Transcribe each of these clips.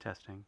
Testing.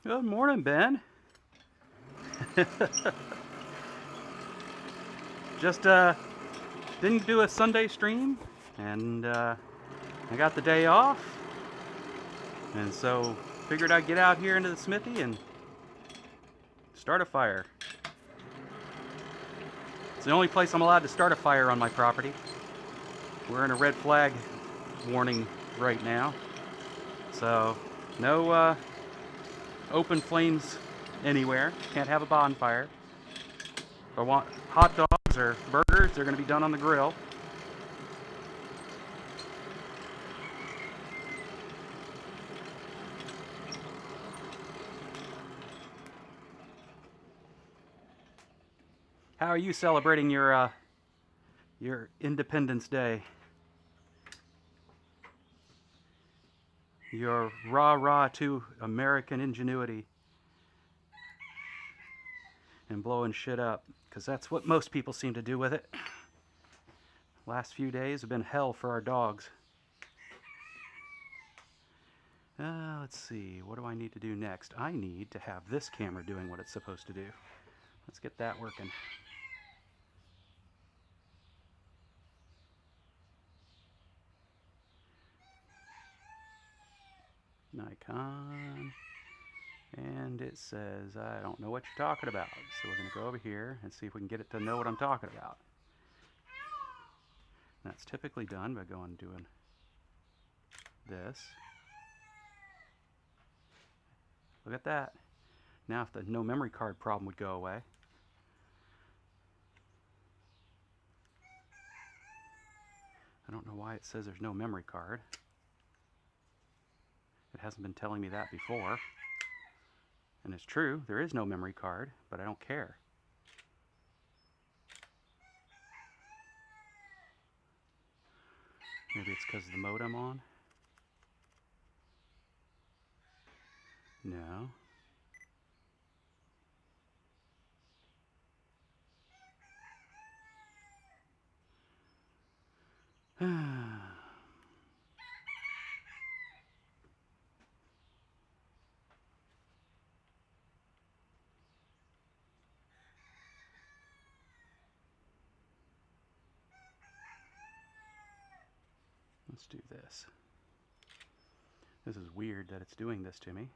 Good morning, Ben. Just didn't do a Sunday stream, and I got the day off, and so figured I'd get out here into the smithy and start a fire. It's the only place I'm allowed to start a fire on my property. We're in a red flag warning right now, so no open flames anywhere. Can't have a bonfire. If I want hot dogs or burgers, they're going to be done on the grill. How are you celebrating your Independence Day? Your rah-rah to American ingenuity and blowing shit up, because that's what most people seem to do with it. Last few days have been hell for our dogs. Let's see, what do I need to do next? I need to have this camera doing what it's supposed to do. Let's get that working. Nikon. And it says, I don't know what you're talking about. So we're going to go over here and see if we can get it to know what I'm talking about. And that's typically done by going and doing this. Look at that. Now if the no memory card problem would go away. I don't know why it says there's no memory card. It hasn't been telling me that before. And it's true, there is no memory card, but I don't care. Maybe it's because of the modem on? No. Let's do this. This is weird that it's doing this to me.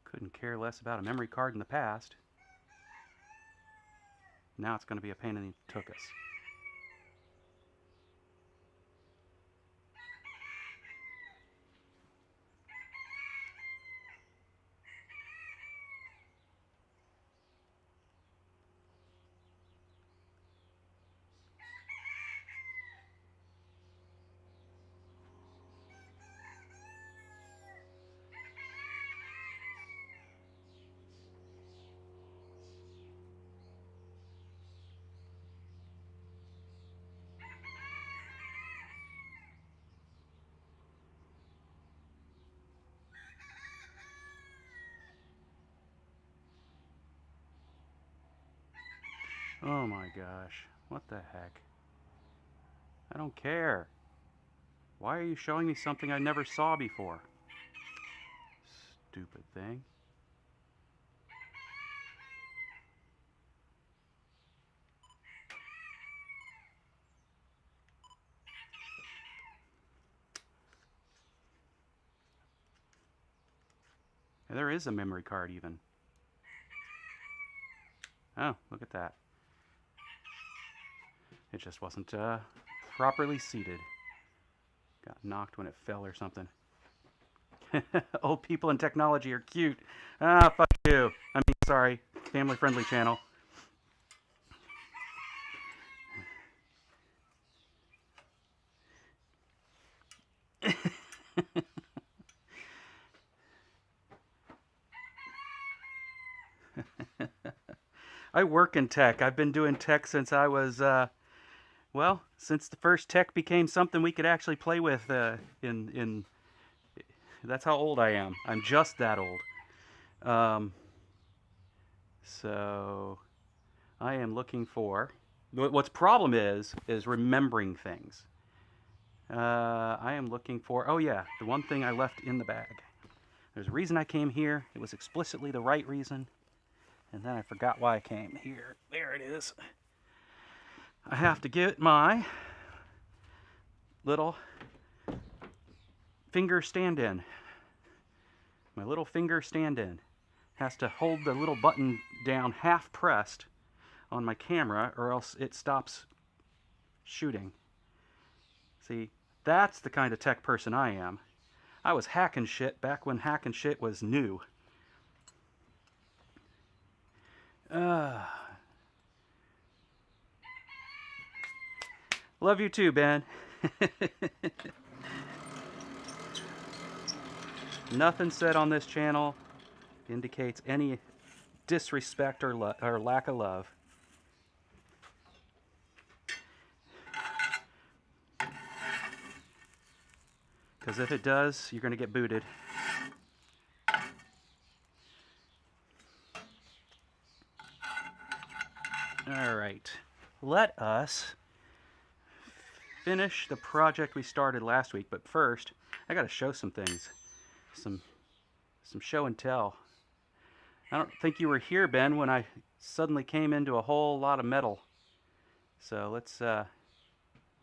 Couldn't care less about a memory card in the past. Now it's going to be a pain in the tuchus. Oh my gosh, what the heck? I don't care. Why are you showing me something I never saw before? Stupid thing. And there is a memory card even. Oh, look at that. It just wasn't properly seated. Got knocked when it fell or something. Old people and technology are cute. Ah, fuck you. I mean, sorry. Family-friendly channel. I work in tech. I've been doing tech since I was, well, since the first tech became something we could actually play with that's how old I am. I'm just that old. So I am looking for, what's problem is remembering things. I am looking for, oh yeah, the one thing I left in the bag. There's a reason I came here. It was explicitly the right reason. And then I forgot why I came here. There it is. I have to get my little finger stand-in. My little finger stand-in has to hold the little button down half pressed on my camera or else it stops shooting. See, that's the kind of tech person I am. I was hacking shit back when hacking shit was new. Love you too, Ben. Nothing said on this channel indicates any disrespect or lack of love. Because if it does, you're going to get booted. All right, let us finish the project we started last week. But first, I got to show some things, some show and tell. I don't think you were here, Ben, when I suddenly came into a whole lot of metal. So let's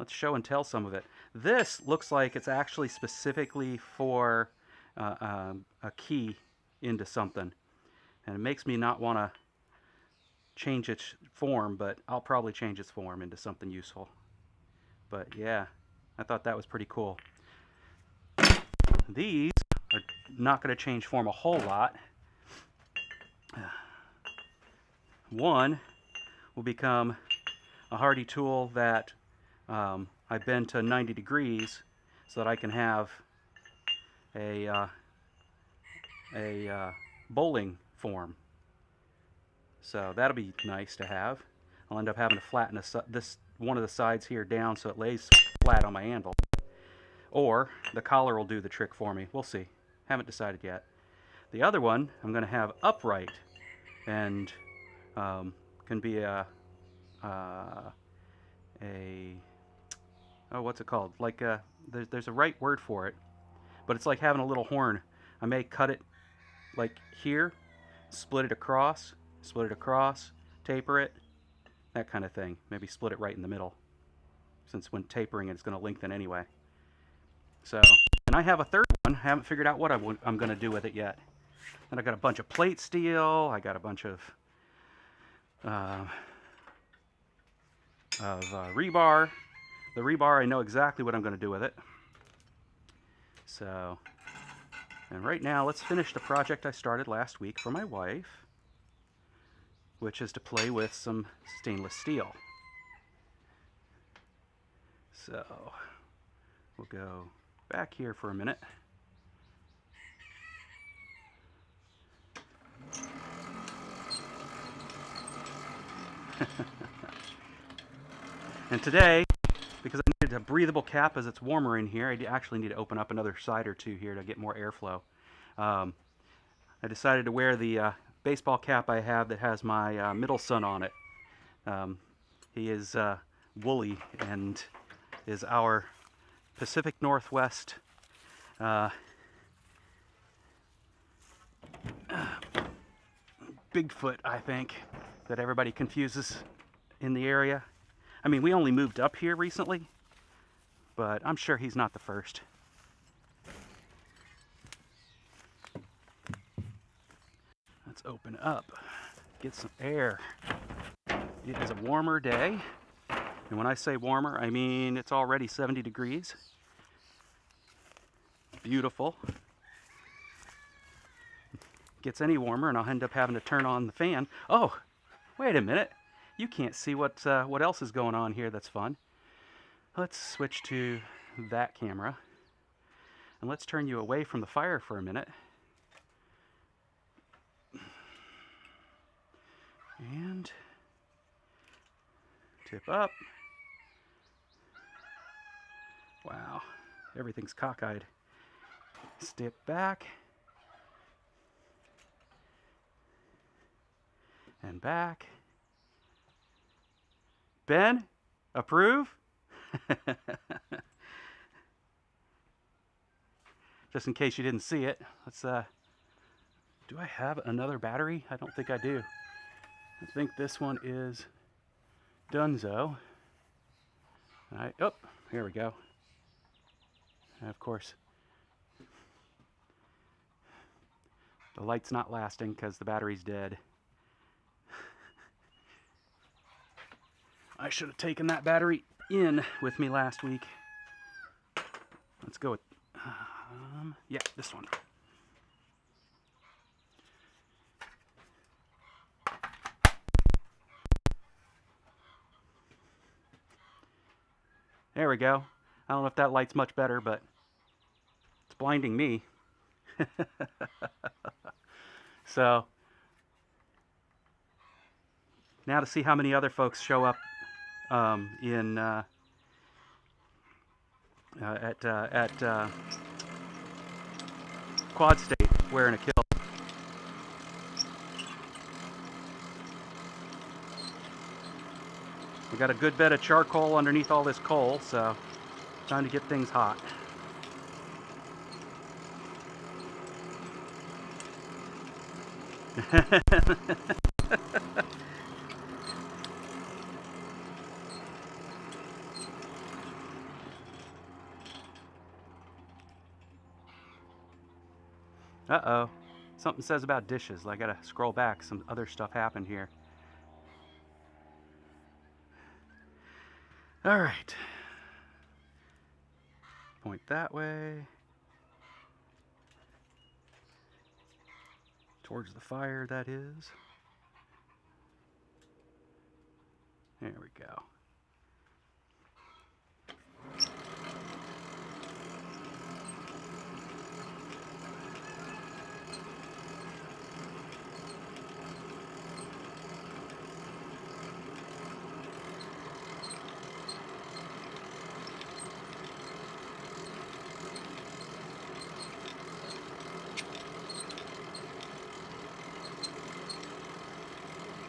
show and tell some of it. This looks like it's actually specifically for a key into something, and it makes me not want to change its form, but I'll probably change its form into something useful. But yeah, I thought that was pretty cool. These are not going to change form a whole lot. One will become a hardy tool that I bend to 90 degrees so that I can have a bowling form. So that'll be nice to have. I'll end up having to flatten this one of the sides here down so it lays flat on my anvil. Or the collar will do the trick for me. We'll see. Haven't decided yet. The other one I'm going to have upright and can be oh, what's it called? Like there's a right word for it, but it's like having a little horn. I may cut it like here, split it across, taper it, that kind of thing. Maybe split it right in the middle, since when tapering it's going to lengthen anyway. So, and I have a third one. I haven't figured out what I'm going to do with it yet. And I got a bunch of plate steel. I got a bunch of of rebar. The rebar, I know exactly what I'm going to do with it. So, and right now, let's finish the project I started last week for my wife, which is to play with some stainless steel. So, we'll go back here for a minute. And today, because I needed a breathable cap as it's warmer in here, I actually need to open up another side or two here to get more airflow. I decided to wear the baseball cap I have that has my middle son on it. He is woolly and is our Pacific Northwest Bigfoot, I think, that everybody confuses in the area. I mean, we only moved up here recently, but I'm sure he's not the first. Let's open up, get some air. It is a warmer day, and when I say warmer, I mean it's already 70 degrees. Beautiful. Gets any warmer, and I'll end up having to turn on the fan. Oh, wait a minute. You can't see what else is going on here that's fun. Let's switch to that camera. And let's turn you away from the fire for a minute. And tip up. Wow, everything's cockeyed. Step back. And back. Ben, approve? Just in case you didn't see it, let's, do I have another battery? I don't think I do. I think this one is Dunzo. Oh, here we go. And of course, the light's not lasting because the battery's dead. I should have taken that battery in with me last week. Let's go with, yeah, this one. There we go. I don't know if that light's much better, but it's blinding me. So, now to see how many other folks show up at Quad State wearing a kilt. We got a good bed of charcoal underneath all this coal, so time to get things hot. Uh-oh. Something says about dishes. I gotta scroll back. Some other stuff happened here. All right. Point that way. Towards the fire, that is. There we go.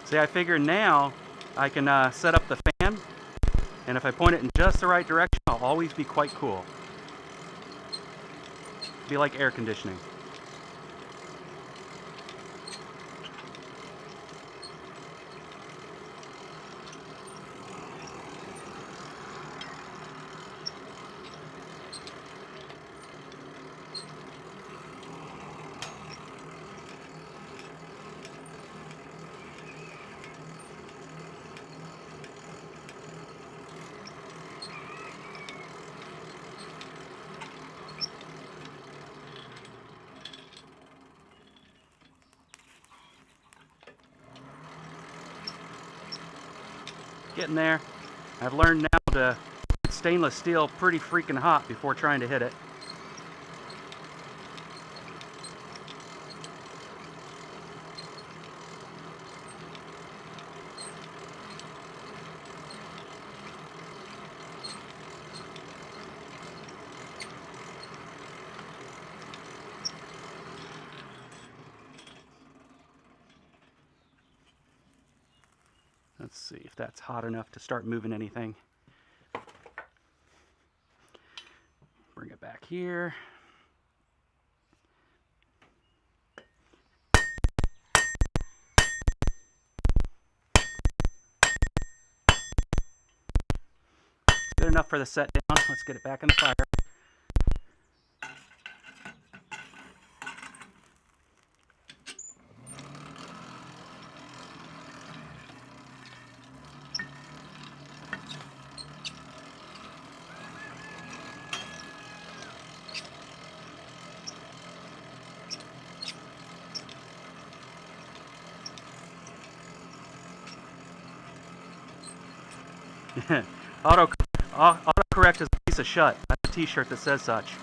See, I figure now I can set up the fan, and if I point it in just the right direction, I'll always be quite cool. Be like air conditioning. Getting there. I've learned now to get stainless steel pretty freaking hot before trying to hit it. Let's see if that's hot enough to start moving anything. Bring it back here. It's good enough for the set down. Let's get it back in the fire. Autocorrect is a piece of shut. That's a t-shirt that says such.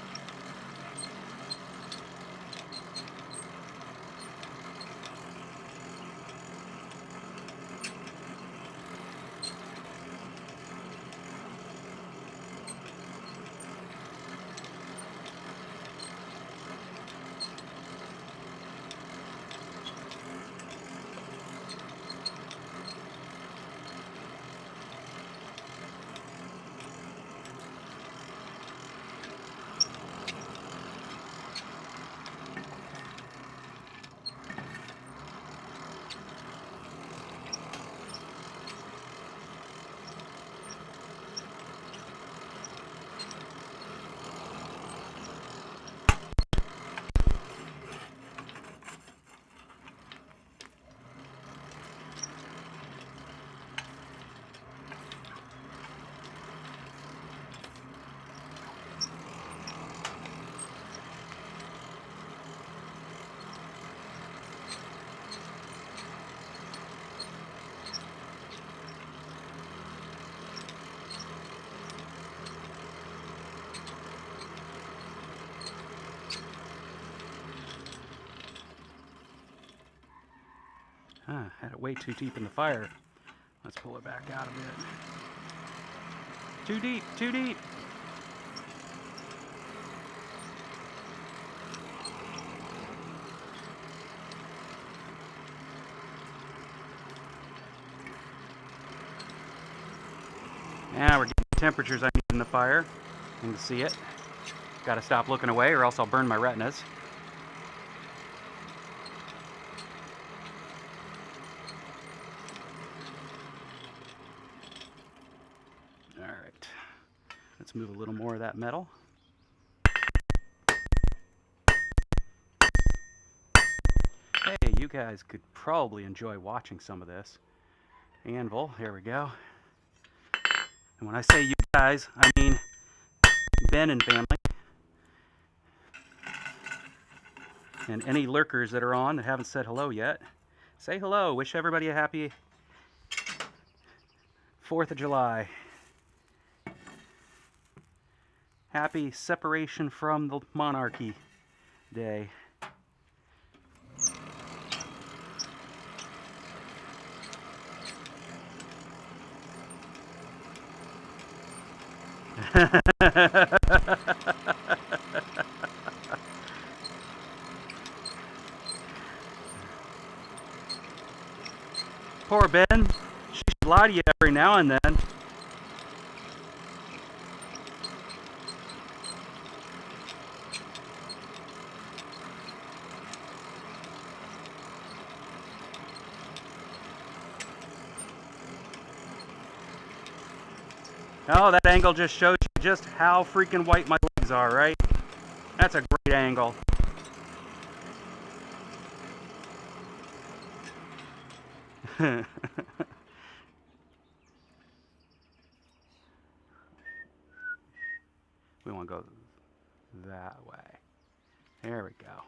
Had it way too deep in the fire. Let's pull it back out a bit. Too deep, too deep. Now we're getting the temperatures I need in the fire. You can see it. Gotta stop looking away or else I'll burn my retinas. Alright. Let's move a little more of that metal. Hey, you guys could probably enjoy watching some of this. Anvil, here we go. And when I say you guys, I mean Ben and family. And any lurkers that are on that haven't said hello yet, say hello. Wish everybody a happy 4th of July. Happy separation from the monarchy day. Poor Ben. She should lie to you every now and then. Oh, that angle just shows you just how freaking white my legs are, right? That's a great angle. We want to go that way. There we go.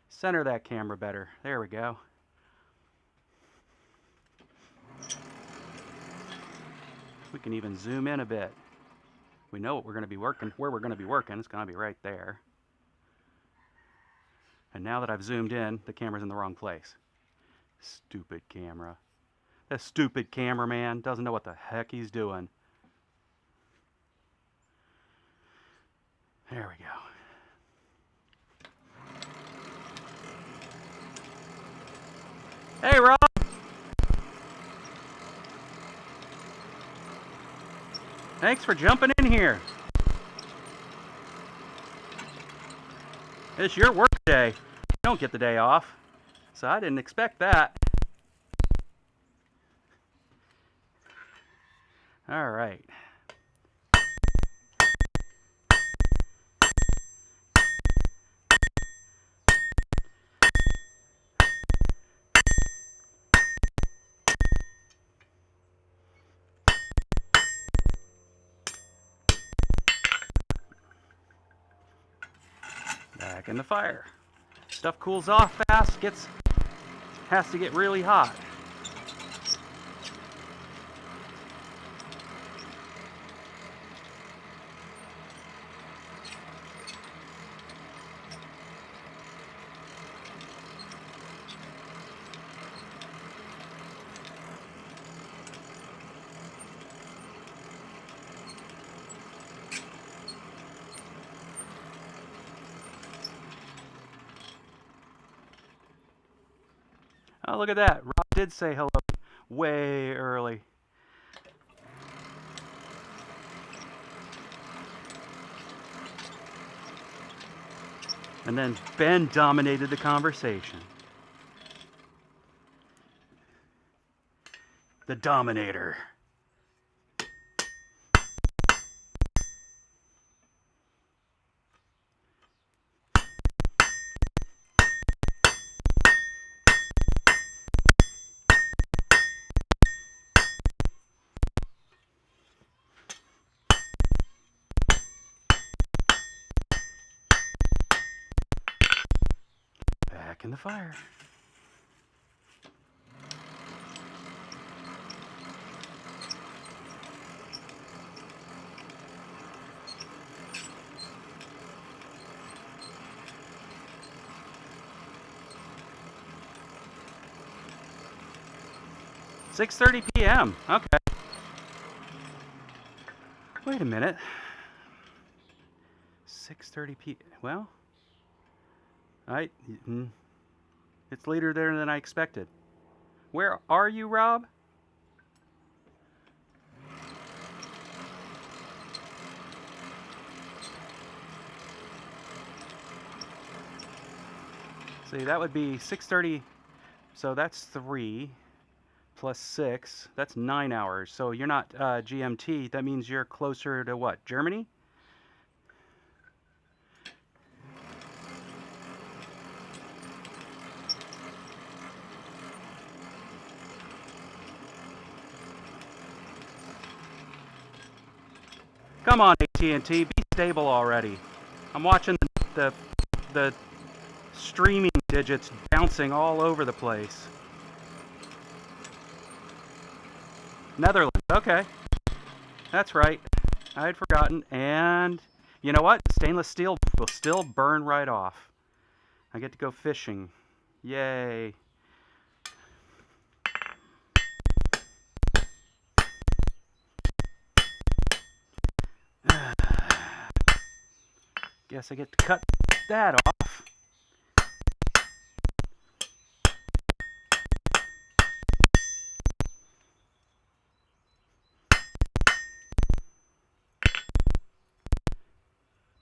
Center that camera better. There we go. can even zoom in a bit. We know what we're going to be working, where we're going to be working. It's going to be right there. And now that I've zoomed in, the camera's in the wrong place. Stupid camera. That stupid cameraman doesn't know what the heck he's doing. There we go. Hey, Rob! Thanks for jumping in here. It's your work day. You don't get the day off. So I didn't expect that. All right. Back in the fire. Stuff cools off fast, has to get really hot. Oh, look at that. Rob did say hello way early. And then Ben dominated the conversation. The Dominator. Back in the fire. "6:30 p.m. Okay. Wait a minute. 6:30 p.m. Well, it's later there than I expected. Where are you, Rob? See, that would be 6:30. So that's 3 plus 6. That's 9 hours. So you're not GMT. That means you're closer to what? Germany? Come on, AT&T, be stable already. I'm watching the streaming digits bouncing all over the place. Netherlands, okay. That's right. I had forgotten. And you know what? Stainless steel will still burn right off. I get to go fishing. Yay. Guess I get to cut that off.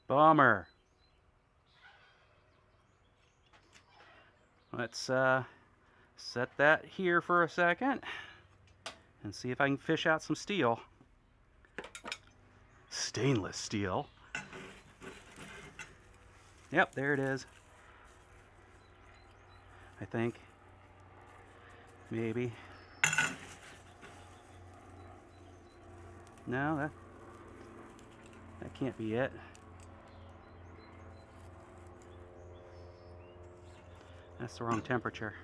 Bummer. Let's set that here for a second and see if I can fish out some steel. Stainless steel. Yep, there it is. I think. Maybe. No, that can't be it. That's the wrong temperature.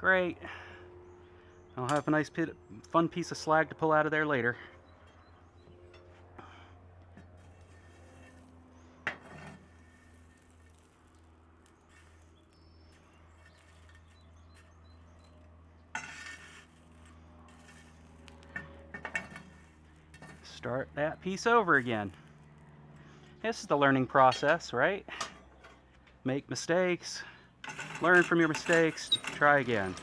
Great. I'll have a nice fun piece of slag to pull out of there later. Start that piece over again. This is the learning process, right? Make mistakes, learn from your mistakes, try again.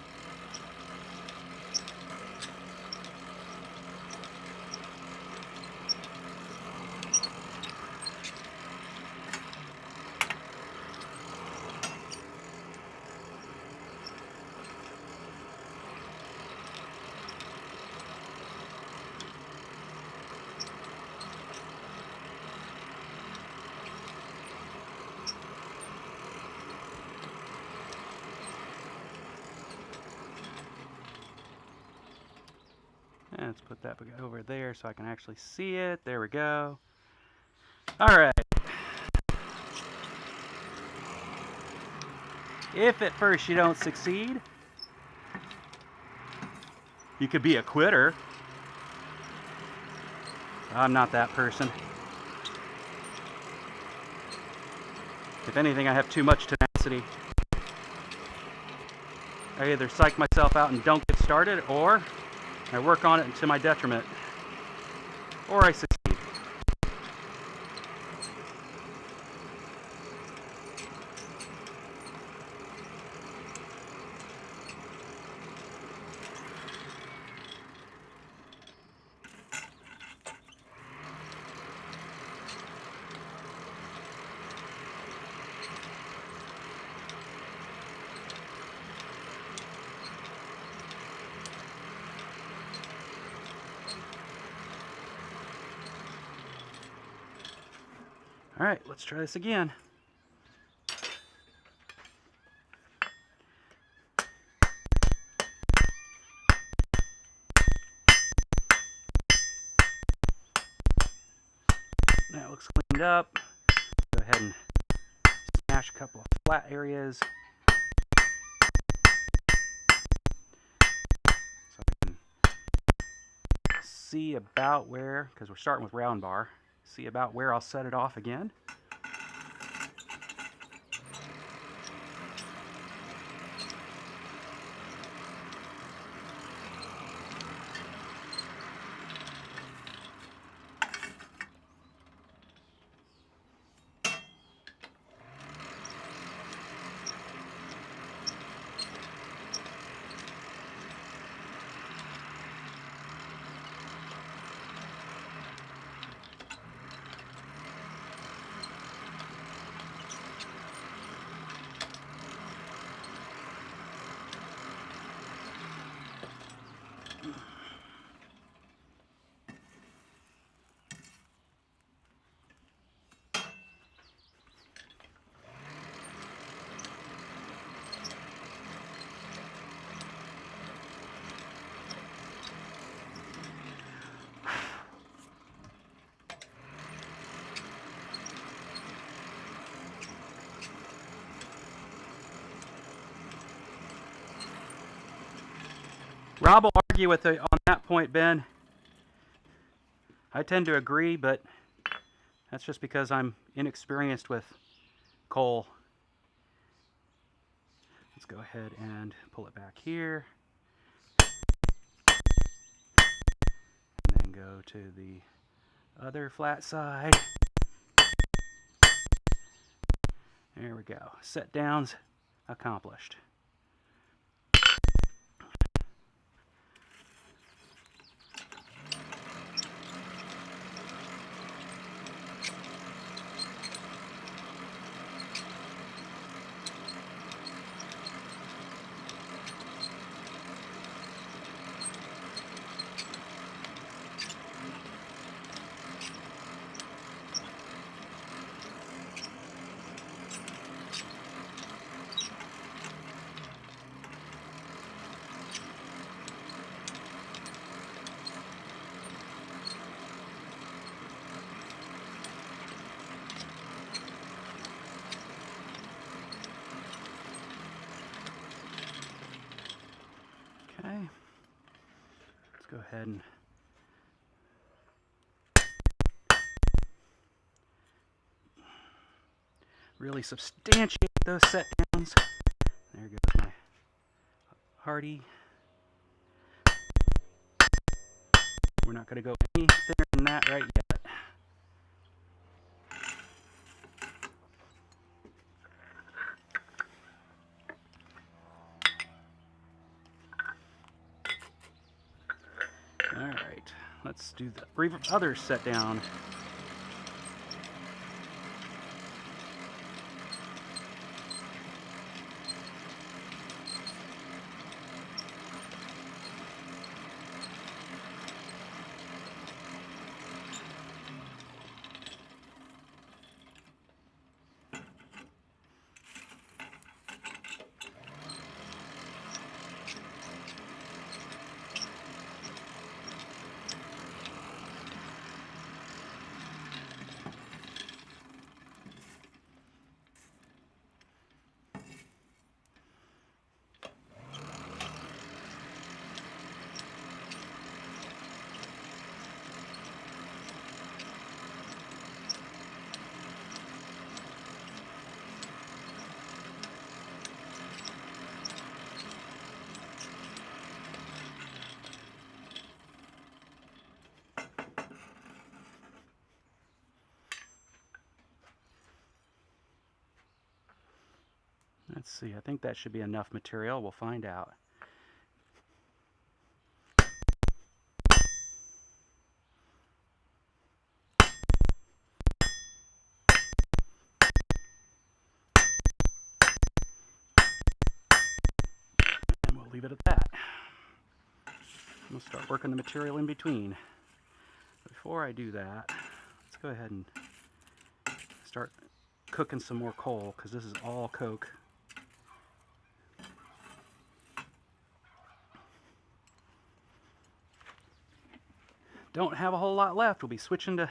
And let's put that over there so I can actually see it. There we go. All right. If at first you don't succeed, you could be a quitter. I'm not that person. If anything, I have too much tenacity. I either psych myself out and don't get started, or I work on it to my detriment, or I succeed. All right, let's try this again. That looks cleaned up. Go ahead and smash a couple of flat areas. So I can see about where, because we're starting with round bar, see about where I'll set it off again. Rob will argue with it on that point, Ben. I tend to agree, but that's just because I'm inexperienced with coal. Let's go ahead and pull it back here. And then go to the other flat side. There we go. Set downs accomplished. ahead and really substantiate those set downs. There goes my hardy. We're not going to go any thinner than that right yet. Alright, let's do the other set down. Let's see, I think that should be enough material. We'll find out. And we'll leave it at that. We'll start working the material in between. Before I do that, let's go ahead and start cooking some more coal, because this is all coke. Don't have a whole lot left. We'll be switching to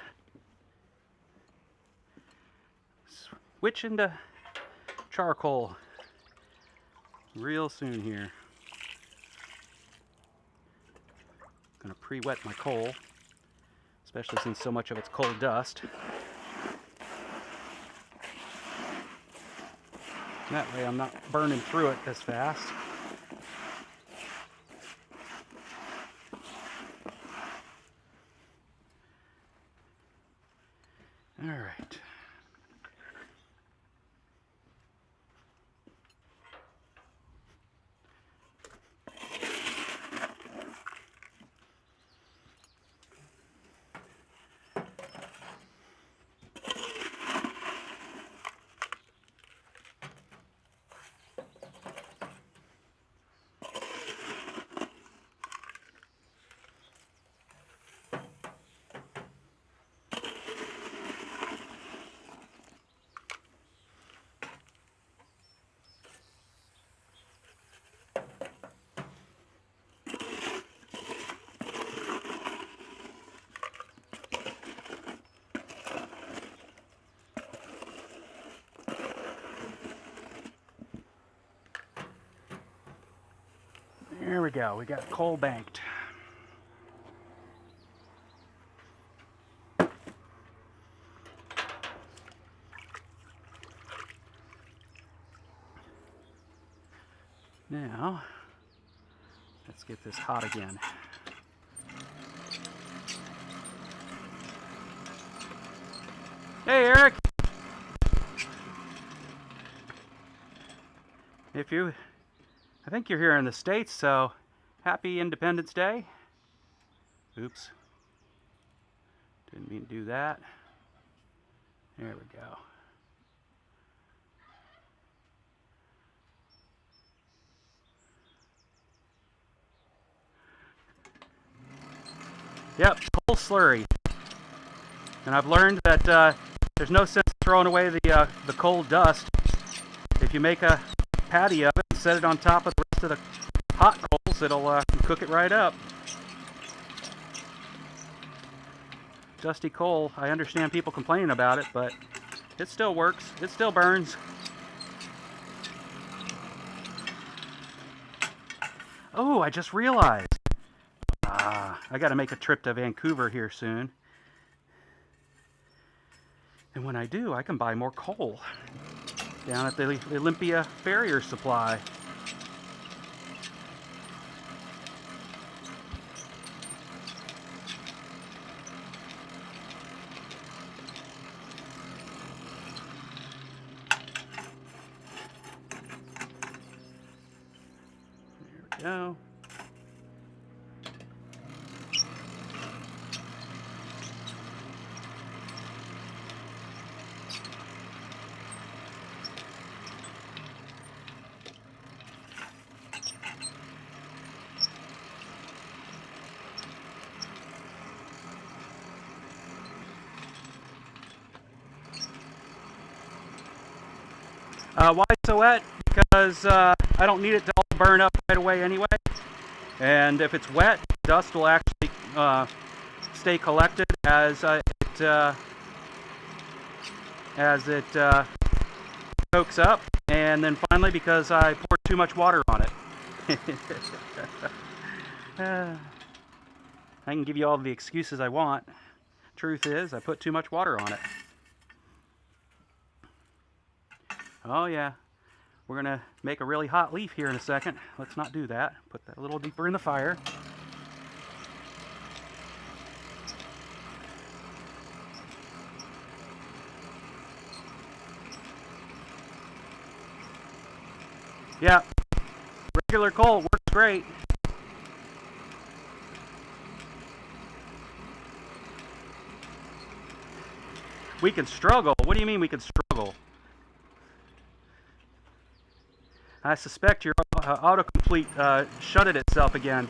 charcoal real soon here. Gonna pre-wet my coal, especially since so much of it's coal dust. That way I'm not burning through it as fast. All right. There we go. We got coal banked. Now, let's get this hot again. Hey, Eric. I think you're here in the States, so happy Independence Day. Oops. Didn't mean to do that. There we go. Yep, coal slurry. And I've learned that there's no sense throwing away the coal dust. If you make a patty of it and set it on top of the rest of the hot coals, it'll cook it right up. Dusty coal, I understand people complaining about it, but it still works. It still burns. Oh, I just realized. I got to make a trip to Vancouver here soon. And when I do, I can buy more coal down at the Olympia Farrier Supply. There we go. Why so wet? Because I don't need it to all burn up right away anyway. And if it's wet, dust will actually stay collected as it soaks up. And then finally, because I poured too much water on it. I can give you all the excuses I want. Truth is, I put too much water on it. Oh yeah, we're gonna make a really hot leaf here in a second. Let's not do that. Put that a little deeper in the fire. Yeah, regular coal works great. We can struggle. What do you mean we can struggle? I suspect your autocomplete shutted itself again.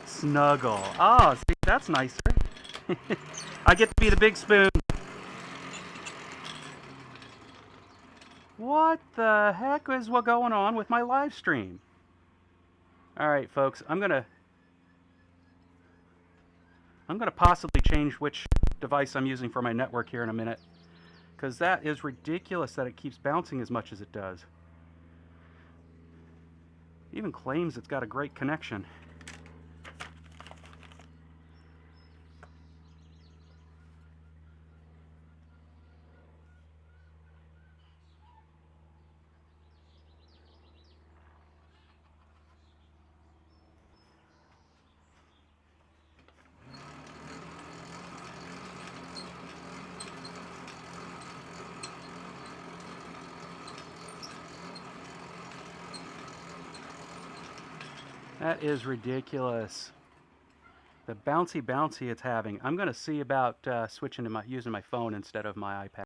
Snuggle. Oh, see, that's nicer. I get to be the big spoon. What the heck is what going on with my live stream? Alright, folks, I'm gonna possibly change which device I'm using for my network here in a minute. Because that is ridiculous that it keeps bouncing as much as it does. It even claims it's got a great connection. That is ridiculous. The bouncy it's having. I'm going to see about switching to using my phone instead of my iPad.